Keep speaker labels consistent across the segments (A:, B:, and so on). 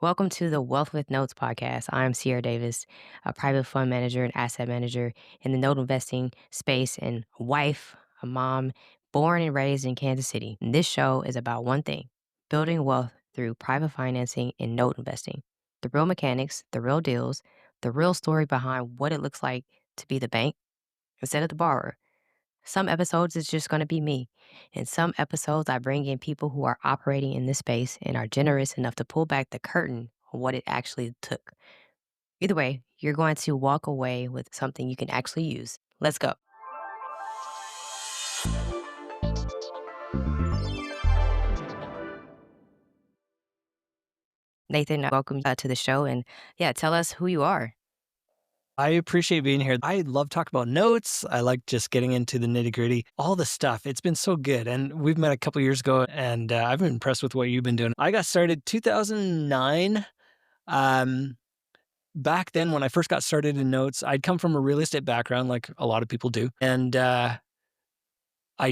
A: Welcome to the Wealth with Notes podcast. I'm Sierra Davis, a private fund manager and asset manager in the note investing space, and a wife, a mom, born and raised in Kansas City. And this show is about one thing: building wealth through private financing and note investing. The real mechanics, the real deals, the real story behind what it looks like to be the bank instead of the borrower. Some episodes it's just going to be me. In some episodes, I bring in people who are operating in this space and are generous enough to pull back the curtain on what it actually took. Either way, you're going to walk away with something you can actually use. Let's go. Nathan, welcome to the show. And yeah, tell us who you are.
B: I appreciate being here. I love talking about notes. I like just getting into the nitty gritty, all the stuff. It's been so good. And we've met a couple years ago, and I've been impressed with what you've been doing. I got started 2009. Um, Back then, when I first got started in notes, I'd come from a real estate background, like a lot of people do. And I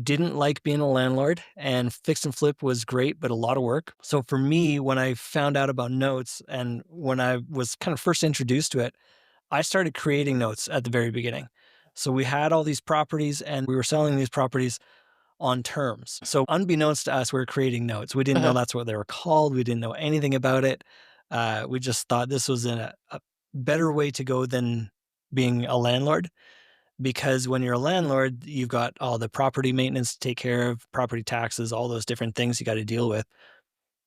B: didn't like being a landlord, and fix and flip was great, but a lot of work. So for me, when I found out about notes and when I was kind of first introduced to it, I started creating notes at the very beginning. So we had all these properties and we were selling these properties on terms. So unbeknownst to us, we were creating notes. We didn't know
A: Uh-huh.
B: that's what they were called. We didn't know anything about it. We just thought this was a better way to go than being a landlord. Because when you're a landlord, you've got all the property maintenance to take care of, property taxes, all those different things you got to deal with.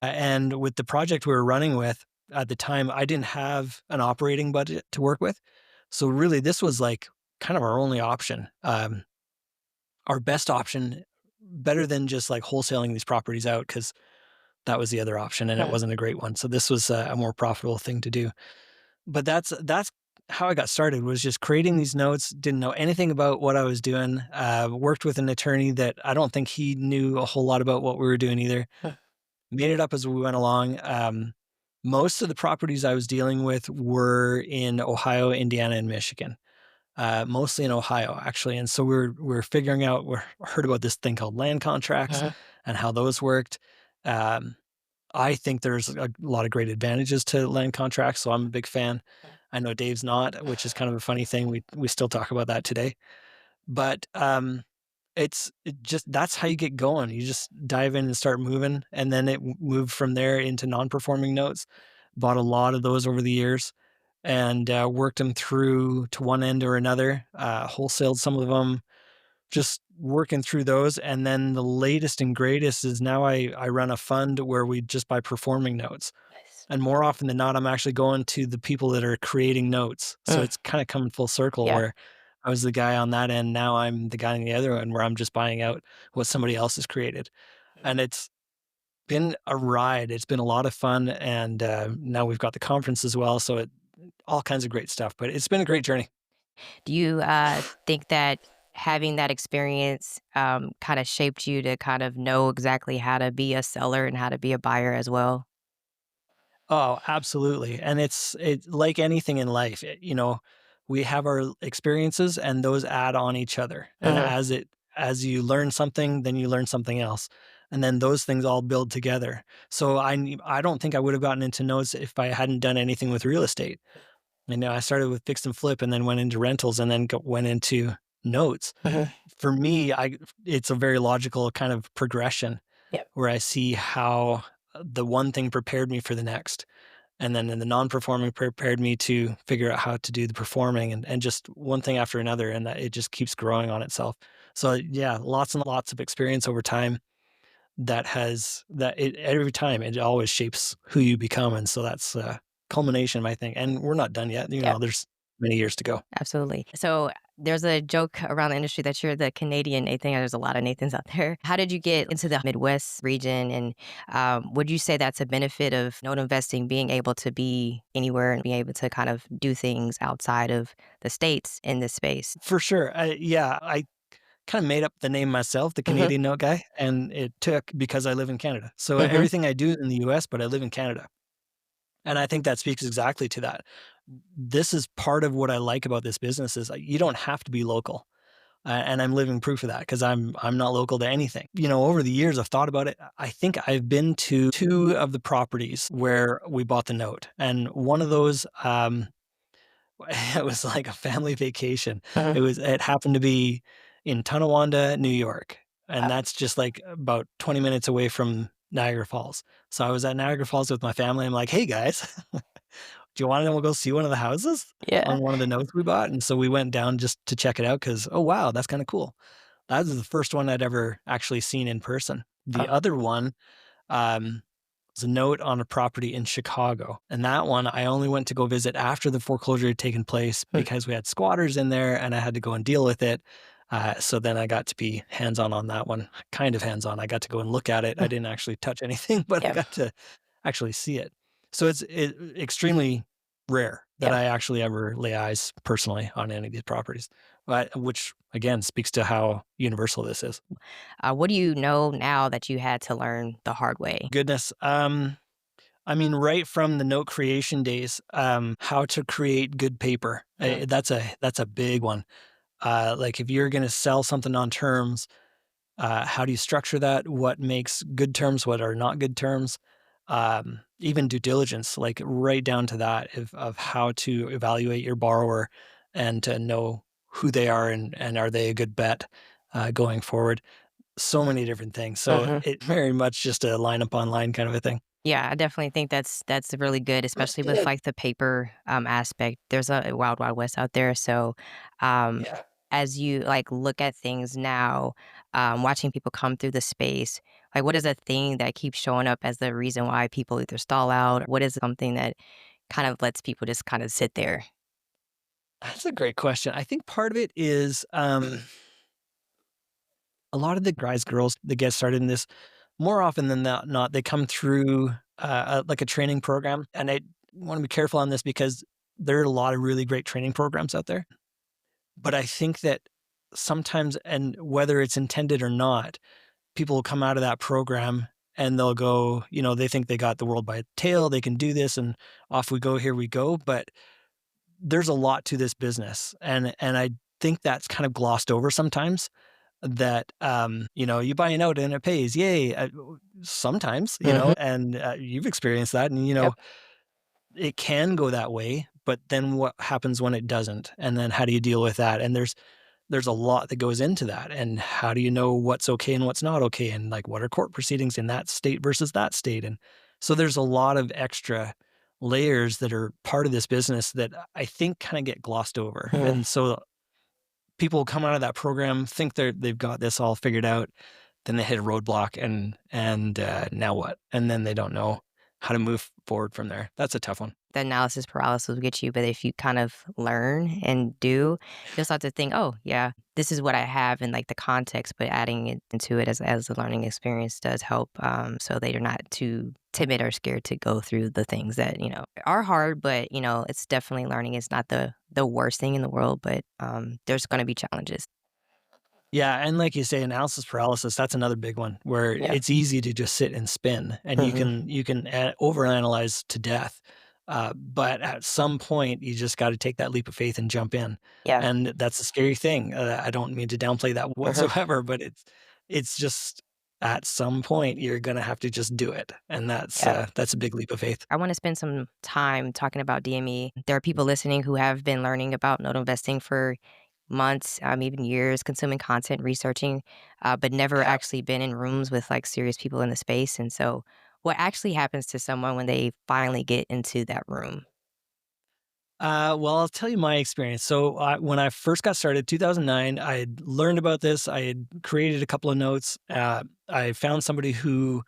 B: And with the project we were running with at the time, I didn't have an operating budget to work with. So really, this was like kind of our only option, our best option, better than just like wholesaling these properties out because that was the other option and it
A: Uh-huh.
B: wasn't a great one. So this was a more profitable thing to do. But that's how I got started, was just creating these notes. Didn't know anything about what I was doing. Worked with an attorney that I don't think he knew a whole lot about what we were doing either. Made it up as we went along. Most of the properties I was dealing with were in Ohio, Indiana, and Michigan. Mostly in Ohio, actually. And so we are figuring out. We heard about this thing called land contracts
A: Uh-huh.
B: and how those worked. Um, I think there's a lot of great advantages to land contracts, so I'm a big fan. I know Dave's not, which is kind of a funny thing. We still talk about that today, but it just that's how you get going. You just dive in and start moving, and then it moved from there into non-performing notes. Bought a lot of those over the years, and worked them through to one end or another. Wholesaled some of them, just working through those. And then the latest and greatest is now I run a fund where we just buy performing notes.
A: Nice.
B: And more often than not, I'm actually going to the people that are creating notes. So
A: Mm.
B: it's kind of coming full circle
A: Yeah.
B: where I was the guy on that end. Now I'm the guy on the other end where I'm just buying out what somebody else has created. And it's been a ride. It's been a lot of fun. And now we've got the conference as well. So all kinds of great stuff, but it's been a great journey.
A: Do you think that having that experience kind of shaped you to kind of know exactly how to be a seller and how to be a buyer as well?
B: Oh, absolutely. And it's like anything in life, we have our experiences and those add on each other. And
A: Uh-huh.
B: as you learn something, then you learn something else. And then those things all build together. So I don't think I would have gotten into notes if I hadn't done anything with real estate. I started with fix and flip and then went into rentals and then went into notes.
A: Uh-huh.
B: For me, I it's a very logical kind of progression
A: Yep.
B: where I see how the one thing prepared me for the next. And then in the non-performing prepared me to figure out how to do the performing, and just one thing after another. And that it just keeps growing on itself. So yeah, lots and lots of experience over time every time it always shapes who you become. And so that's culmination, I think. And we're not done yet.
A: Yep.
B: There's many years to go.
A: Absolutely. So there's a joke around the industry that you're the Canadian Nathan. There's a lot of Nathans out there. How did you get into the Midwest region? And would you say that's a benefit of note investing, being able to be anywhere and being able to kind of do things outside of the States in this space?
B: For sure. Yeah, I kind of made up the name myself, the
A: Hmm.
B: Canadian Note Guy, and it took because I live in Canada. So
A: Hmm.
B: everything I do is in the US, but I live in Canada. And I think that speaks exactly to that. This is part of what I like about this business is you don't have to be local. and I'm living proof of that because I'm not local to anything. You know, over the years, I've thought about it. I think I've been to 2 of the properties where we bought the note, and one of those, it was like a family vacation.
A: Mhm.
B: It happened to be in Tonawanda, New York, and
A: Wow.
B: that's just, like, about 20 minutes away from Niagara Falls. So I was at Niagara Falls with my family. I'm like, "Hey, guys, do you wanna go see one of the houses
A: Yeah.
B: on one of the notes we bought?" And so we went down just to check it out because, "Oh, wow, that's kinda cool." That was the first one I'd ever actually seen in person. The
A: Oh,
B: other one, um, was a note on a property in Chicago, and that one I only went to go visit after the foreclosure had taken place
A: hmm.
B: because we had squatters in there and I had to go and deal with it. So then I got to be hands-on on that one, kind of hands-on. I got to go and look at it. I
A: Hmm.
B: didn't actually touch anything, but I
A: Yeah.
B: got to actually see it. So it's extremely rare that
A: Yeah.
B: I actually ever lay eyes personally on any of these properties, but which again speaks to how universal this is.
A: What do you know now that you had to learn the hard way?
B: Goodness. I mean, right from the note creation days, how to create good paper.
A: Mm.
B: That's a big one. Like if you're going to sell something on terms, how do you structure that? What makes good terms? What are not good terms? Even due diligence, like right down to that of how to evaluate your borrower and to know who they are and are they a good bet going forward. So many different things. So
A: Mhm.
B: it very much just a line upon line kind of a thing.
A: Yeah, I definitely think that's really good, especially with, like, the paper, aspect. There's a wild, wild west out there, so, um,
B: Yeah.
A: as you, like, look at things now, watching people come through the space, like, what is a thing that keeps showing up as the reason why people either stall out? What is something that kind of lets people just kinda sit there?
B: That's a great question. I think part of it is a lot of the guys, girls that get started in this, more often than not, they come through like a training program. And I want to be careful on this because there are a lot of really great training programs out there. But I think that sometimes, and whether it's intended or not, people will come out of that program and they'll go, you know, they think they got the world by the tail, they can do this, and off we go, here we go. But there's a lot to this business, and I think that's kind of glossed over sometimes that, you know, you buy a note and it pays, yay, sometimes, you know,
A: Mhm.
B: and, you've experienced that and, you know,
A: Yep.
B: it can go that way, but then what happens when it doesn't? And then how do you deal with that? And there's a lot that goes into that, and how do you know what's okay and what's not okay? And, like, what are court proceedings in that state versus that state? And so there's a lot of extra layers that are part of this business that I think kinda get glossed over,
A: Mhm.
B: and so people come out of that program, think they've got this all figured out, then they hit a roadblock and now what? And then they don't know how to move forward from there. That's a tough one.
A: The analysis paralysis will get you, but if you kind of learn and do, you'll start to think, "Oh, yeah, this is what I have in, like, the context," but adding it into it as a learning experience does help, so that you're not too timid or scared to go through the things that, are hard, but, it's definitely learning. It's not the worst thing in the world, but, there's gonna be challenges.
B: Yeah, and like you say, analysis paralysis, that's another big one where
A: Yeah.
B: it's easy to just sit and spin and
A: Mhm.
B: you can overanalyze to death. But at some point, you just got to take that leap of faith and jump in.
A: Yeah.
B: And that's a scary thing. I don't mean to downplay that
A: Mhm.
B: whatsoever, but it's just at some point you're gonna have to just do it, and
A: Yeah.
B: that's a big leap of faith.
A: I want to spend some time talking about DME. There are people listening who have been learning about node investing for months, even years, consuming content, researching, but never
B: Yeah.
A: actually been in rooms with like serious people in the space. And so, what actually happens to someone when they finally get into that room?
B: Well, I'll tell you my experience. So, when I first got started, 2009, I had learned about this. I had created a couple of notes. I found somebody who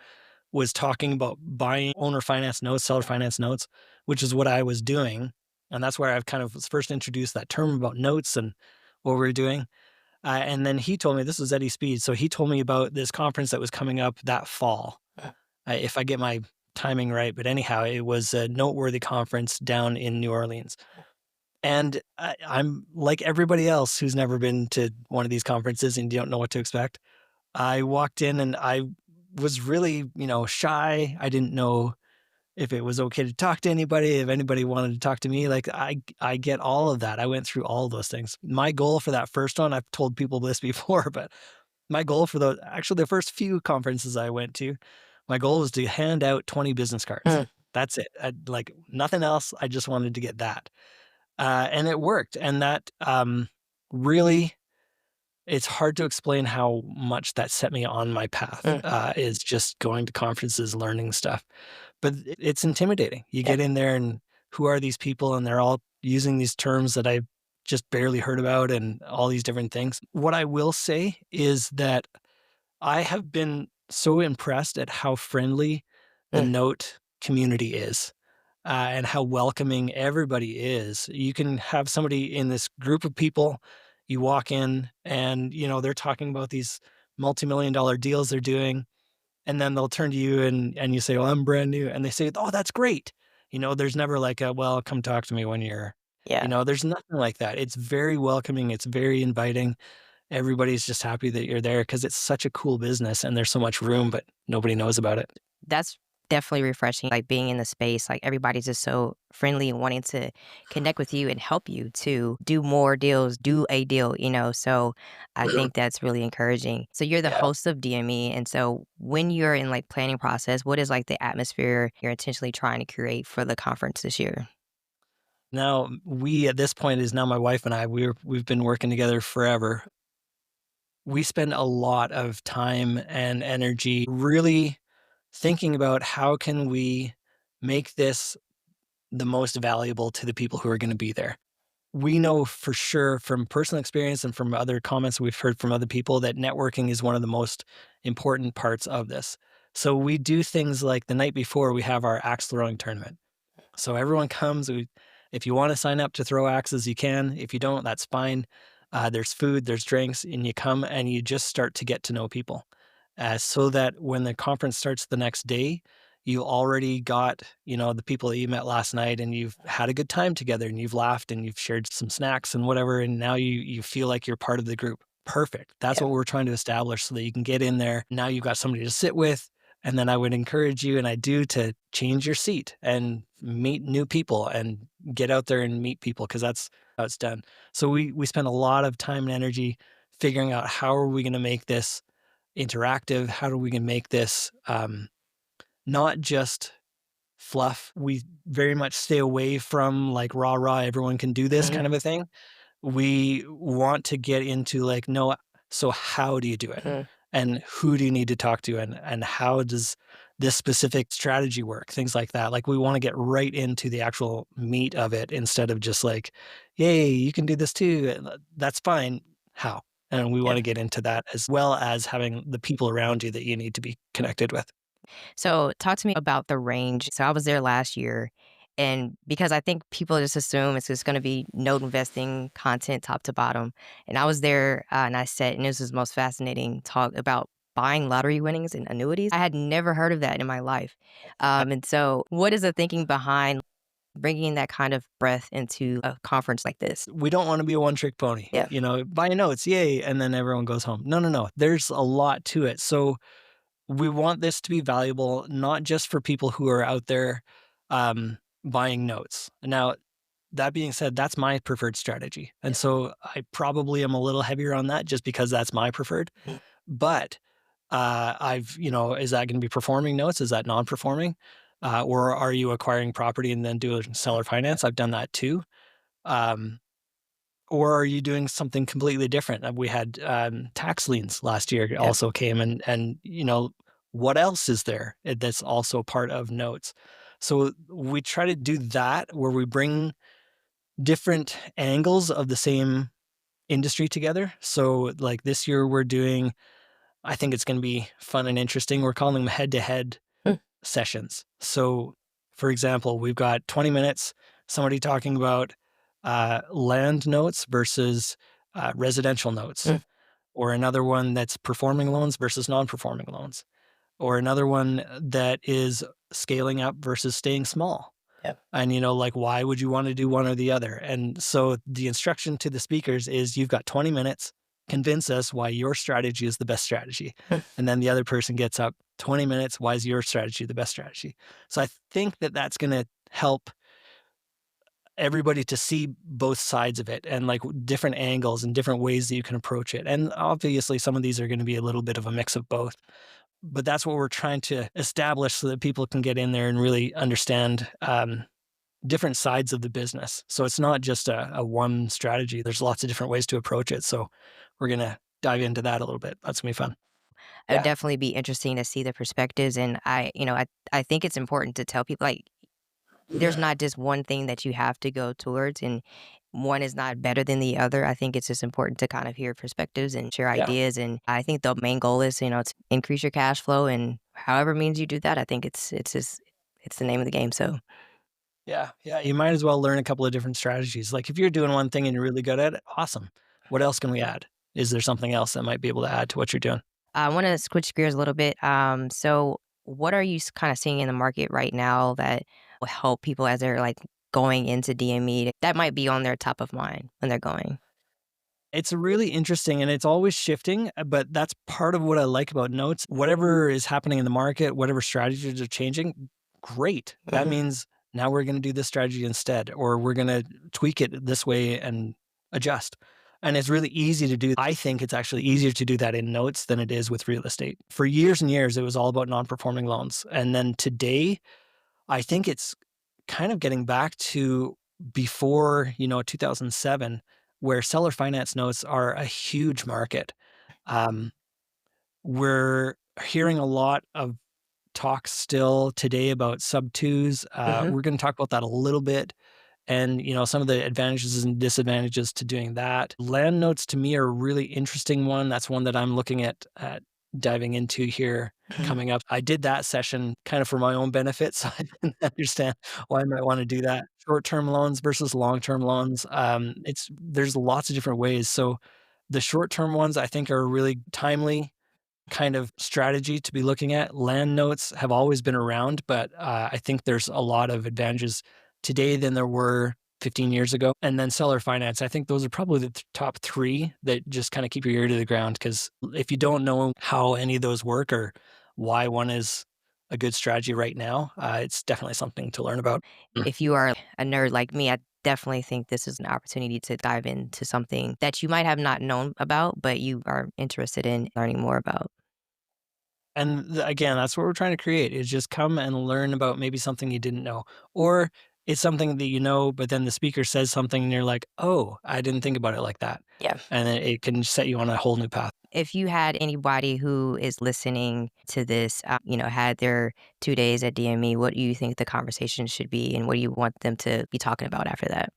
B: was talking about buying owner finance notes, seller finance notes, which is what I was doing. And that's where I've kind of was first introduced that term about notes and what we were doing. And then he told me this was Eddie Speed. So he told me about this conference that was coming up that fall, if I get my timing right. But anyhow, it was a noteworthy conference down in New Orleans. And I'm like everybody else who's never been to one of these conferences and you don't know what to expect. I walked in and I was really, you know, shy. I didn't know if it was okay to talk to anybody, if anybody wanted to talk to me, like I get all of that. I went through all of those things. My goal for that first one, I've told people this before, but my goal for the first few conferences I went to, my goal was to hand out 20 business cards.
A: Mm,
B: That's it. Like nothing else. I just wanted to get that. And it worked. And that really, it's hard to explain how much that set me on my path,
A: mm,
B: is just going to conferences, learning stuff. But it's intimidating. You
A: yeah,
B: get in there and who are these people? And they're all using these terms that I just barely heard about and all these different things. What I will say is that I have been so impressed at how friendly the
A: mm,
B: Note community is, and how welcoming everybody is. You can have somebody in this group of people, you walk in and, they're talking about these multi-million dollar deals they're doing, and then they'll turn to you and you say, "Well, I'm brand new." And they say, "Oh, that's great." There's never like a, "Well, come talk to me when you're,"
A: yeah.
B: there's nothing like that. It's very welcoming. It's very inviting. Everybody's just happy that you're there because it's such a cool business and there's so much room, but nobody knows about it.
A: That's definitely refreshing, like, being in the space, like, everybody's just so friendly and wanting to connect with you and help you to do more deals, do a deal, so I think that's really encouraging. So you're the
B: Yeah.
A: host of DME, and so when you're in, like, planning process, what is, like, the atmosphere you're intentionally trying to create for the conference this year?
B: Now, we at this point is now my wife and I, we've been working together forever. We spend a lot of time and energy really thinking about how can we make this the most valuable to the people who are going to be there. We know for sure from personal experience and from other comments we've heard from other people that networking is one of the most important parts of this. So we do things like the night before we have our axe throwing tournament. So everyone comes. If you want to sign up to throw axes, you can. If you don't, that's fine. There's food, there's drinks, and you come and you just start to get to know people, so that when the conference starts the next day, you already got the people that you met last night, and you've had a good time together, and you've laughed, and you've shared some snacks and whatever, and now you feel like you're part of the group. Perfect. That's
A: Yeah.
B: what we're trying to establish so that you can get in there. Now you've got somebody to sit with. And then I would encourage you, and I do, to change your seat and meet new people and get out there and meet people because that's how it's done. So we spend a lot of time and energy figuring out how are we going to make this interactive? How are we going to make this not just fluff? We very much stay away from like rah rah, everyone can do this
A: Mhm,
B: kind of a thing. We want to get into like, no, so how do you do it?
A: mhm.
B: And who do you need to talk to? And how does this specific strategy work? Things like that. Like we want to get right into the actual meat of it instead of just like, yay, you can do this too. That's fine. How? And we want
A: Yeah.
B: to get into that as well as having the people around you that you need to be connected with.
A: So talk to me about the range. So I was there last year, and because I think people just assume it's just going to be note investing content top to bottom. And I was there, and I said, and this was the most fascinating talk about buying lottery winnings and annuities. I had never heard of that in my life. And so, what is the thinking behind bringing that kind of breath into a conference like this?
B: We don't want to be a one trick pony.
A: Yeah.
B: Buy notes, yay, and then everyone goes home. No, no, no. There's a lot to it. So we want this to be valuable, not just for people who are out there buying notes. Now, that being said, that's my preferred strategy. And
A: Yeah.
B: so I probably am a little heavier on that just because that's my preferred.
A: Mm,
B: But is that going to be performing notes? Is that non performing? Or are you acquiring property and then do a seller finance? I've done that too. Um, or are you doing something completely different? We had tax liens last year
A: yeah.
B: also came and what else is there that's also part of notes? So we try to do that where we bring different angles of the same industry together. So like this year we're doing, I think it's going to be fun and interesting. We're calling them head to head
A: Mm,
B: sessions. So, for example, we've got 20 minutes, somebody talking about land notes versus residential notes,
A: mm,
B: or another one that's performing loans versus non performing loans, or another one that is scaling up versus staying small.
A: yeah.
B: And, like, why would you want to do one or the other? And so the instruction to the speakers is you've got 20 minutes, convince us why your strategy is the best strategy.
A: Mm.
B: And then the other person gets up 20 minutes. Why is your strategy the best strategy? So I think that that's going to help everybody to see both sides of it and like different angles and different ways that you can approach it. And obviously, some of these are going to be a little bit of a mix of both. But that's what we're trying to establish so that people can get in there and really understand different sides of the business. So it's not just a one strategy. There's lots of different ways to approach it. So we're going to dive into that a little bit. That's going to be fun.
A: It'd
B: Yeah.
A: definitely be interesting to see the perspectives, and I think it's important to tell people, like, there's not just one thing that you have to go towards, and one is not better than the other. I think it's just important to kind of hear perspectives and share
B: Yeah.
A: ideas, and I think the main goal is, to increase your cash flow, and however means you do that, I think it's just it's the name of the game, so
B: Yeah. Yeah. You might as well learn a couple of different strategies. Like if you're doing one thing and you're really good at it, awesome. What else can we add? Is there something else that might be able to add to what you're doing?
A: I wanna switch gears a little bit. So what are you kinda seeing in the market right now that will help people as they're, like, going into DME that might be on their top of mind when they're going?
B: It's really interesting and it's always shifting, but that's part of what I like about notes. Whatever is happening in the market, whatever strategies are changing, great. That
A: Mhm,
B: means now we're going to do this strategy instead, or we're going to tweak it this way and adjust. And it's really easy to do. I think it's actually easier to do that in notes than it is with real estate. For years and years, it was all about non performing loans. And then today, I think it's kind of getting back to before, 2007, where seller finance notes are a huge market. Um, we're hearing a lot of talk still today about sub twos.
A: mhm,
B: We're going to talk about that a little bit and some of the advantages and disadvantages to doing that. Land notes to me are a really interesting one. That's one that I'm looking at diving into here
A: mhm.
B: coming up. I did that session kind of for my own benefit, so I didn't understand why I might want to do that. Short-term loans versus long-term loans. There's lots of different ways. So the short-term ones I think are really timely kind of strategy to be looking at. Land notes have always been around, but I think there's a lot of advantages today than there were 15 years ago. And then seller finance, I think those are probably the top three that just kind of keep your ear to the ground. Because if you don't know how any of those work or why one is a good strategy right now, it's definitely something to learn about. Mm.
A: If you are a nerd like me, I definitely think this is an opportunity to dive into something that you might have not known about, but you are interested in learning more about.
B: And again, that's what we're trying to create is just come and learn about maybe something you didn't know. Or it's something that you know, but then the speaker says something and you're like, oh, I didn't think about it like that.
A: Yeah.
B: And then it can set you on a whole new path.
A: If you had anybody who is listening to this, had their 2 days at DME, what do you think the conversation should be, and what do you want them to be talking about after that?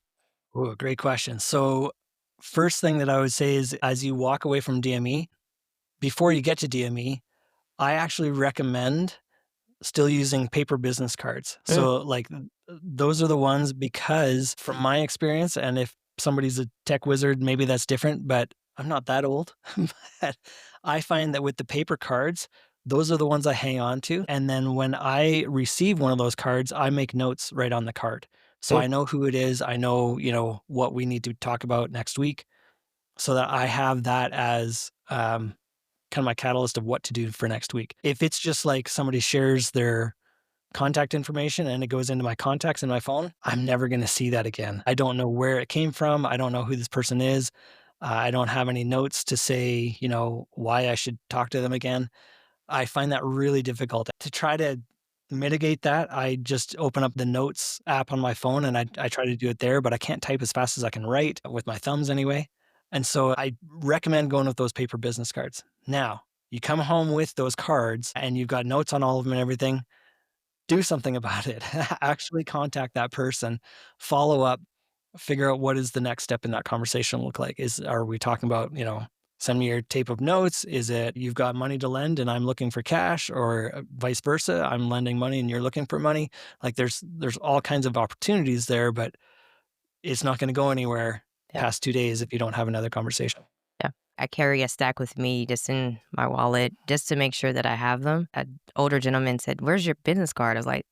B: Ooh, great question. So, first thing that I would say is as you walk away from DME, before you get to DME, I actually recommend still using paper business cards.
A: Mm,
B: So like those are the ones because from my experience, and if somebody's a tech wizard, maybe that's different, but I'm not that old. But I find that with the paper cards, those are the ones I hang on to. And then when I receive one of those cards, I make notes right on the card. So
A: mm,
B: I know who it is. I know, what we need to talk about next week so that I have that as kind of my catalyst of what to do for next week. If it's just like somebody shares their contact information and it goes into my contacts in my phone, I'm never going to see that again. I don't know where it came from. I don't know who this person is. I don't have any notes to say, why I should talk to them again. I find that really difficult. To try to mitigate that, I just open up the notes app on my phone and I try to do it there, but I can't type as fast as I can write with my thumbs anyway. And so I recommend going with those paper business cards. Now, you come home with those cards and you've got notes on all of them and everything, do something about it. Actually contact that person, follow up, figure out what is the next step in that conversation look like. Are we talking about, send me your tape of notes? Is it you've got money to lend and I'm looking for cash or vice versa? I'm lending money and you're looking for money. Like there's all kinds of opportunities there, but it's not going to go anywhere
A: yeah,
B: past 2 days if you don't have another conversation.
A: yeah. I carry a stack with me just in my wallet just to make sure that I have them. An older gentleman said, "Where's your business card?" I was like,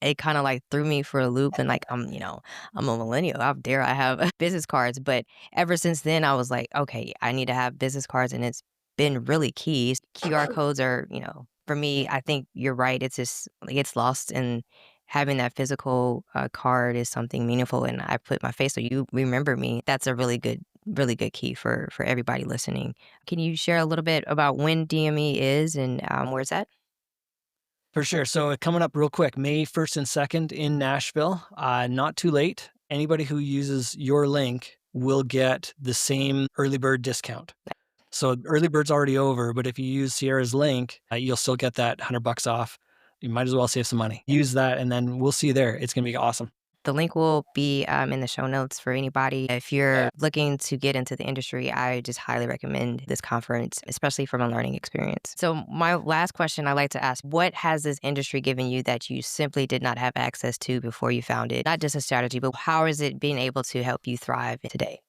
A: it kinda, like, threw me for a loop, and, like, I'm a millennial, how dare I have business cards, but ever since then, I was like, "Okay, I need to have business cards," and it's been really key. QR codes are, For me, I think you're right. It's just it gets lost, and having that physical card is something meaningful. And I put my face so you remember me. That's a really good key for everybody listening. Can you share a little bit about when DME is and where it's at?
B: For sure. So coming up real quick, May 1st and 2nd in Nashville. Not too late. Anybody who uses your link will get the same early bird discount. So early bird's already over, but if you use Sierra's link, you'll still get that $100 off. You might as well save some money. Use that, and then we'll see you there. It's gonna be awesome.
A: The link will be in the show notes for anybody. If you're looking to get into the industry, I just highly recommend this conference, especially from a learning experience. So, my last question I like to ask: what has this industry given you that you simply did not have access to before you found it? Not just a strategy, but how is it being able to help you thrive today?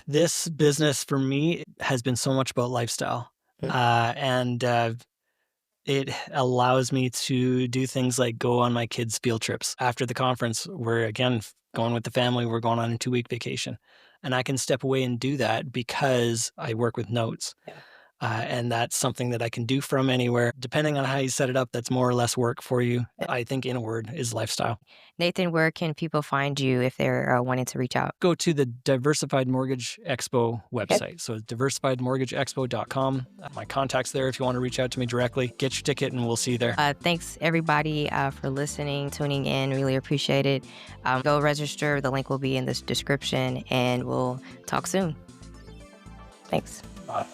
B: This business for me has been so much about lifestyle,
A: Mm.
B: and it allows me to do things like go on my kids' field trips. After the conference, we're again going with the family. We're going on a 2-week vacation, and I can step away and do that because I work with notes.
A: Yeah.
B: And that's something that I can do from anywhere. Depending on how you set it up, that's more or less work for you. I think, in a word, is lifestyle.
A: Nathan, where can people find you if they're wanting to reach out?
B: Go to the Diversified Mortgage Expo
A: Okay.
B: website. So it's diversifiedmortgageexpo.com. My contact's there if you want to reach out to me directly. Get your ticket and we'll see you there.
A: Thanks everybody for listening, tuning in. Really appreciate it. Go register. The link will be in this description, and we'll talk soon. Thanks.
B: Bye.